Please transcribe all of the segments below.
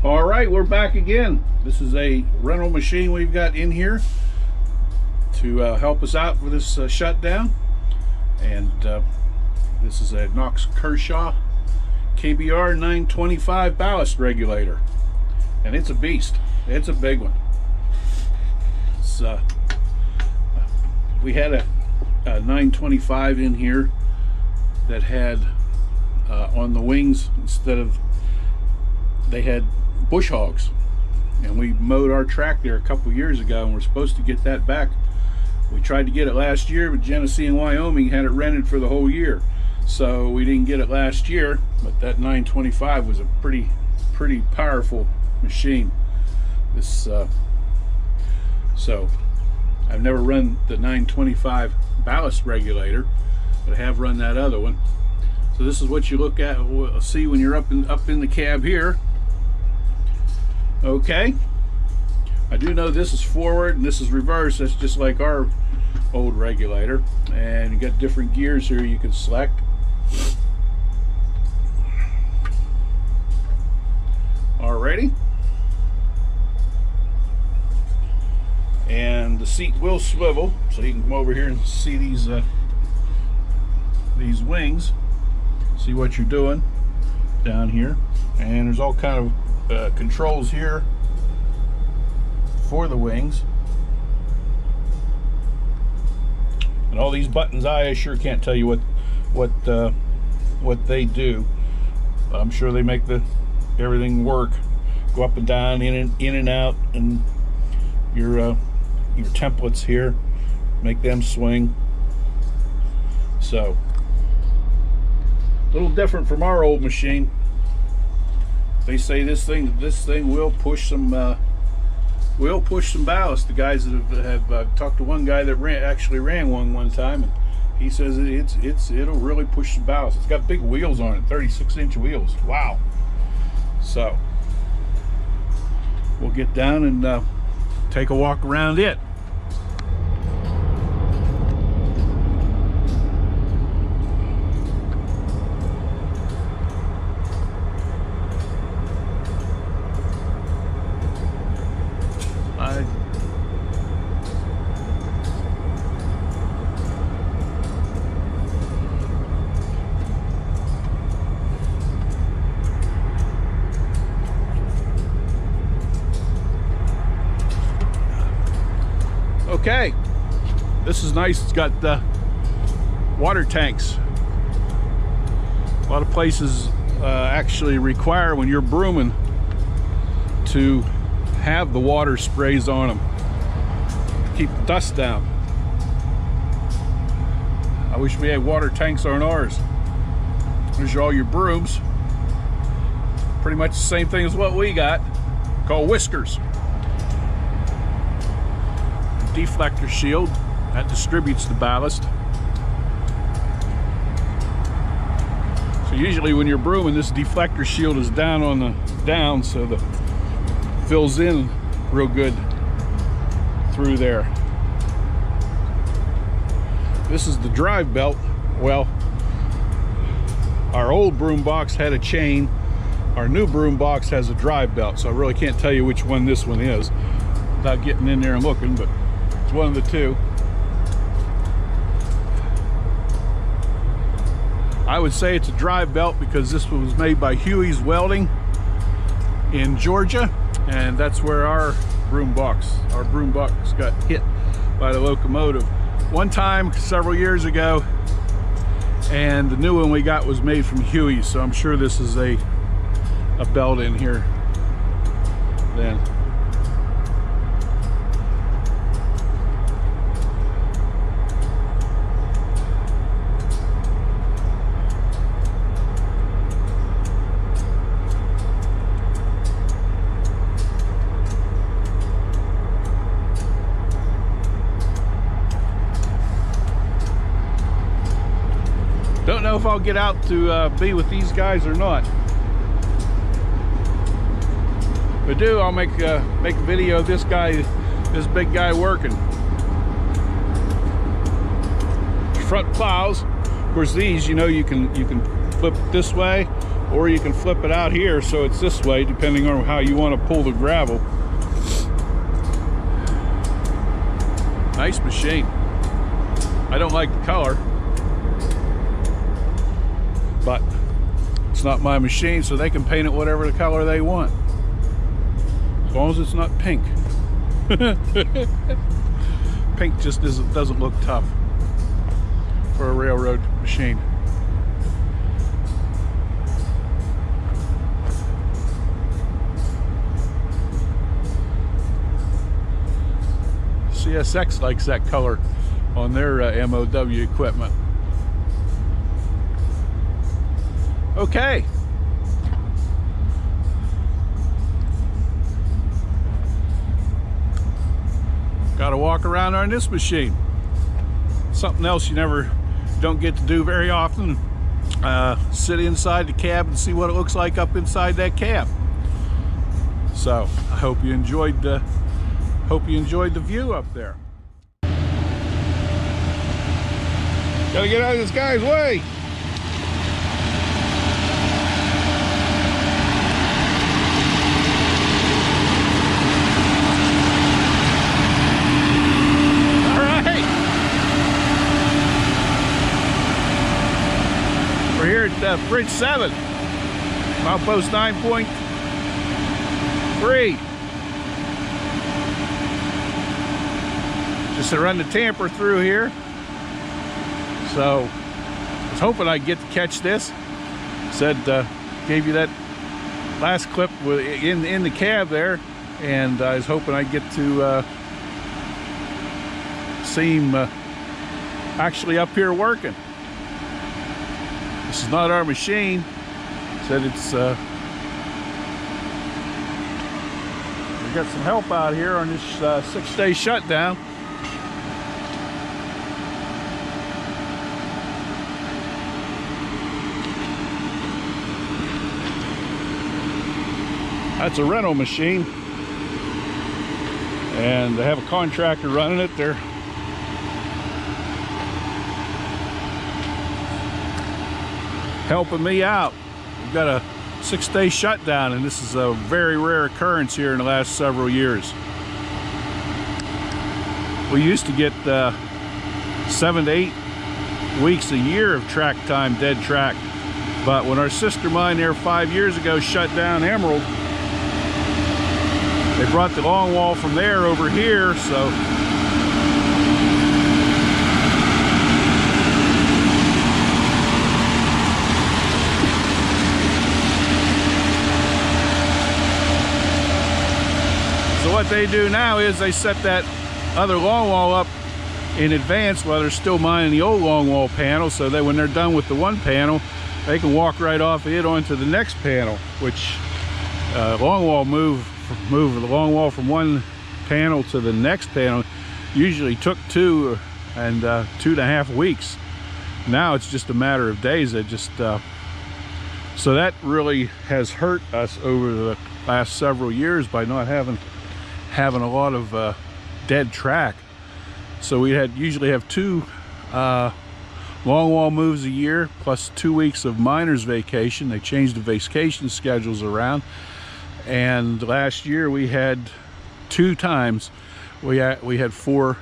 All right, we're back again. This is a rental machine we've got in here to help us out for this shutdown. And this is a Kershaw KBR 925 ballast regulator. And it's a beast. It's a big one. It's, we had a 925 in here that had on the wings, instead of, they had bush hogs, and we mowed our track there a couple years ago, and we're supposed to get that back. We tried to get it last year, but Genesee and Wyoming had it rented for the whole year, so we didn't get it last year. But that 925 was a pretty powerful machine. This so I've never run the 925 ballast regulator, but I have run that other one. So this is what you look at, see when you're up in the cab here. Okay, I do know this is forward and this is reverse. That's just like our old regulator. And you got different gears here you can select. Alrighty. And the seat will swivel, so you can come over here and see these wings. See what you're doing down here. And there's all kind of controls here for the wings, and all these buttons, I sure can't tell you what they do. I'm sure they make everything work, go up and down, in and out, and your templates here make them swing. So a little different from our old machine. They say this thing will push some ballast. The guys that have talked to one guy that actually ran one time, and he says it'll really push some ballast. It's got big wheels on it, 36-inch wheels. Wow. So we'll get down and take a walk around it. Okay, this is nice. It's got water tanks. A lot of places actually require, when you're brooming, to have the water sprays on them, keep the dust down. I wish we had water tanks on ours. There's all your brooms. Pretty much the same thing as what we got, called whiskers. Deflector shield that distributes the ballast. So usually when you're brooming, this deflector shield is down on the so the fills in real good through there. This is the drive belt. Well, our old broom box had a chain. Our new broom box has a drive belt, so I really can't tell you which one this one is without getting in there and looking, but it's one of the two. I would say it's a drive belt because this one was made by Huey's Welding in Georgia, and that's where our broom box got hit by the locomotive one time several years ago, and the new one we got was made from Huey's, so I'm sure this is a belt in here then. Don't know if I'll get out to be with these guys or not. If I do, I'll make a video of this big guy working. Front plows, of course, these, you know, you can flip it this way or you can flip it out here so it's this way, depending on how you want to pull the gravel. Nice machine. I don't like the color, but it's not my machine, so they can paint it whatever the color they want, as long as it's not pink. Pink just doesn't look tough for a railroad machine. CSX likes that color on their MOW equipment. Okay. Got to walk around on this machine. Something else you don't get to do very often. Sit inside the cab and see what it looks like up inside that cab. So I hope you enjoyed the view up there. Gotta get out of this guy's way. All right. We're here at Bridge 7, milepost 9.3. Just to run the tamper through here. So I was hoping I'd get to catch this. Said gave you that last clip in the cab there, and I was hoping I'd get to see him actually up here working. This is not our machine. Said it's we got some help out here on this 6-day shutdown. That's a rental machine, and they have a contractor running it. They're helping me out. We've got a 6-day shutdown, and this is a very rare occurrence here in the last several years. We used to get 7 to 8 weeks a year of track time, dead track, but when our sister mine there 5 years ago shut down Emerald, they brought the longwall from there over here, so what they do now is they set that other longwall up in advance while they're still mining the old longwall panel, so that when they're done with the one panel, they can walk right off it onto the next panel, which longwall move the longwall from one panel to the next panel usually took 2 and 2.5 weeks. Now it's just a matter of days. They just so that really has hurt us over the last several years by not having a lot of dead track. So we usually have 2 longwall moves a year plus 2 weeks of miners vacation. They changed the vacation schedules around, and last year we had 2 times we had 4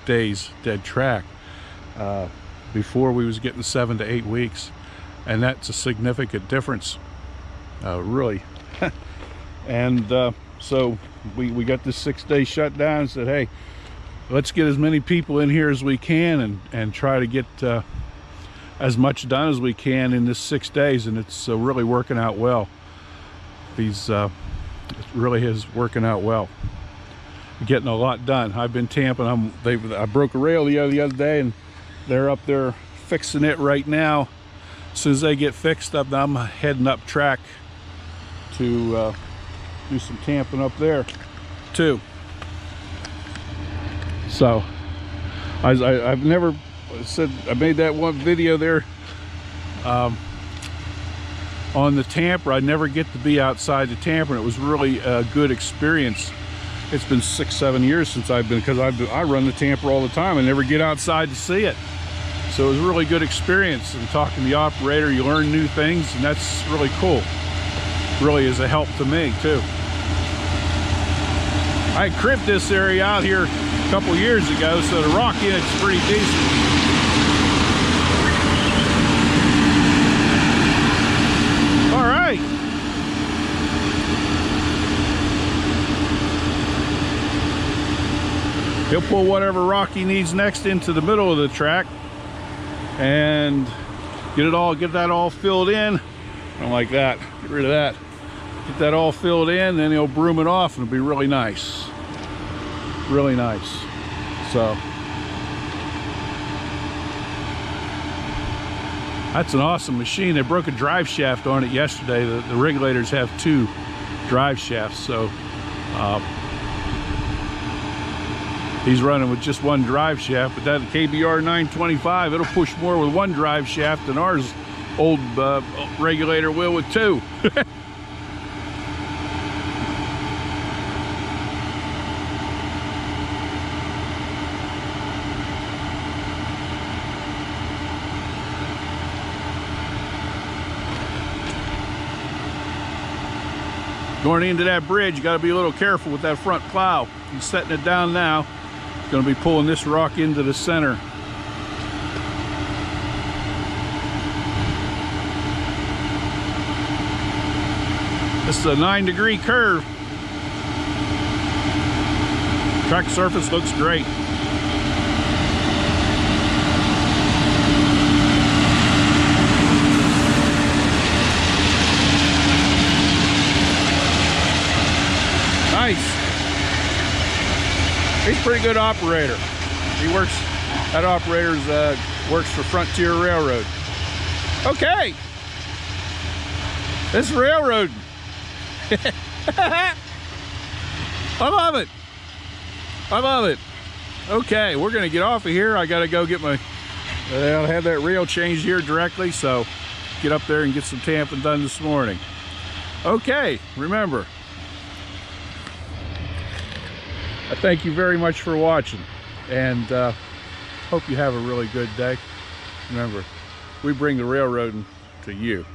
days dead track. Before we was getting 7 to 8 weeks, and that's a significant difference, really. And so we got this 6-day shutdown and said, hey, let's get as many people in here as we can and try to get as much done as we can in this 6 days, and it's really working out well. It really is working out well. Getting a lot done. I've been tamping. I broke a rail the other day, and they're up there fixing it right now. As soon as they get fixed up, I'm heading up track to do some tamping up there too. So I've never said, I made that one video there on the tamper. I never get to be outside the tamper, and it was really a good experience. It's been 6-7 years since I've been, because I run the tamper all the time. I never get outside to see it. So it was a really good experience, and talking to the operator, you learn new things, and that's really cool. Really is a help to me too. I crimped this area out here a couple years ago, so the rock in it's pretty decent. All right. He'll pull whatever rock he needs next into the middle of the track and get that all filled in. I don't like that. Get rid of that. Get that all filled in, then he'll broom it off, and it'll be really nice. Really nice. So that's an awesome machine. They broke a drive shaft on it yesterday. The regulators have 2 drive shafts, so he's running with just 1 drive shaft, but that KBR 925, it'll push more with 1 drive shaft than ours old regulator will with 2. Going into that bridge, you got to be a little careful with that front plow. He's setting it down now. He's going to be pulling this rock into the center. This is a 9-degree curve. Track surface looks great. Nice. He's a pretty good operator. That operator works for Frontier Railroad. Okay. This railroad. I love it. I love it. Okay, we're gonna get off of here. I gotta go get my, I'll have that rail changed here directly, so get up there and get some tamping done this morning. Okay, remember, I thank you very much for watching, and hope you have a really good day. Remember, we bring the railroading to you.